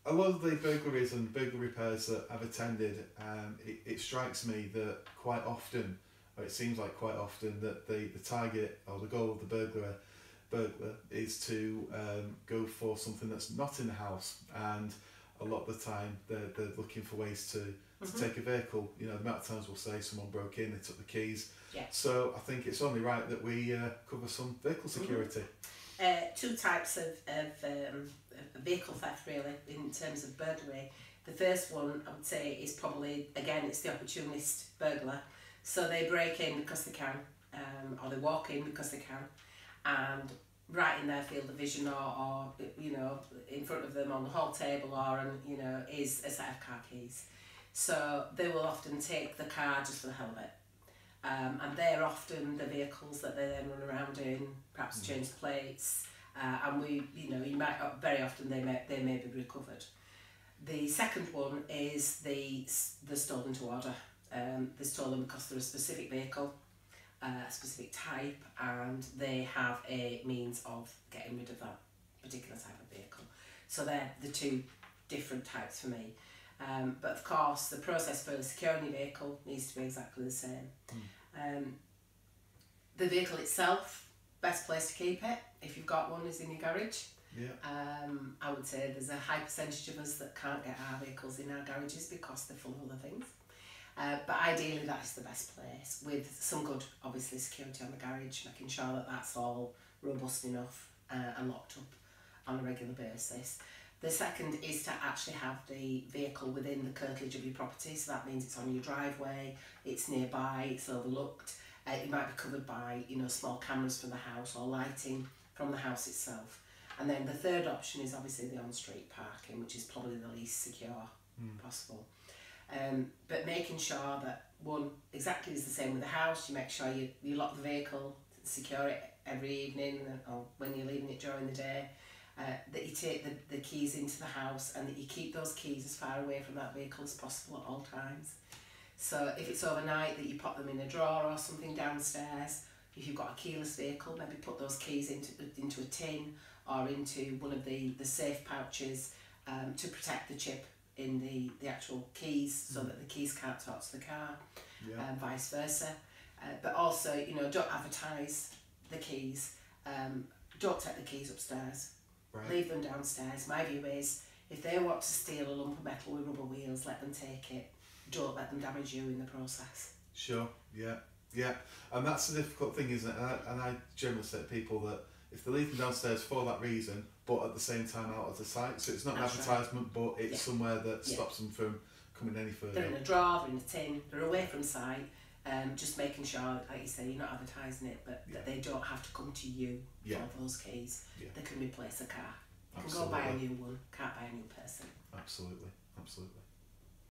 a lot of the burglaries and burglary repairs that I've attended, it strikes me that quite often, or it seems like quite often, that the target or the goal of the burglar is to go for something that's not in the house, and a lot of the time they're looking for ways to take a vehicle. You know, the amount of times we'll say someone broke in, they took the keys. Yeah. So I think it's only right that we cover some vehicle security. Two types of vehicle theft really in terms of burglary. The first one I would say is probably, again, it's the opportunist burglar. So they break in because they can, or they walk in because they can, and right in their field of vision, or you know, in front of them on the hall table, or you know, is a set of car keys. So they will often take the car just for the hell of it. And they're often the vehicles that they then run around in, perhaps change the plates, and you might, very often they may be recovered. The second one is the stolen to order. They're stolen because they're a specific vehicle, a specific type, and they have a means of getting rid of that particular type of vehicle. So they're the two different types for me. But of course, the process for securing your vehicle needs to be exactly the same. The vehicle itself, best place to keep it, if you've got one, is in your garage. Yeah. I would say there's a high percentage of us that can't get our vehicles in our garages because they're full of other things. But ideally that is the best place, with some good, obviously, security on the garage, making sure that that's all robust enough and locked up on a regular basis. The second is to actually have the vehicle within the curtilage of your property, so that means it's on your driveway, it's nearby, it's overlooked. It might be covered by, you know, small cameras from the house or lighting from the house itself. And then the third option is obviously the on-street parking, which is probably the least secure possible. But making sure that, one, exactly is the same with the house. You make sure you lock the vehicle, secure it every evening, or when you're leaving it during the day. That you take the keys into the house, and that you keep those keys as far away from that vehicle as possible at all times. So if it's overnight, that you pop them in a drawer or something downstairs. If you've got a keyless vehicle, maybe put those keys into a tin or into one of the safe pouches to protect the chip in the actual keys, so that the keys can't talk to the car, and vice versa. But also, you know, don't advertise the keys. Don't take the keys upstairs. Right. Leave them downstairs. My view is, if they want to steal a lump of metal with rubber wheels, let them take it. Don't let them damage you in the process. Sure, yeah. And that's the difficult thing, isn't it? And I generally say to people that if they leave them downstairs for that reason, but at the same time out of the sight, so it's not That's an advertisement, right. But it's somewhere that stops them from coming any further. They're in a drawer, they're in a tin, they're away from sight. Just making sure, like you say, you're not advertising it, but that they don't have to come to you for those keys. They can replace a car. You can go buy a new one, can't buy a new person. Absolutely.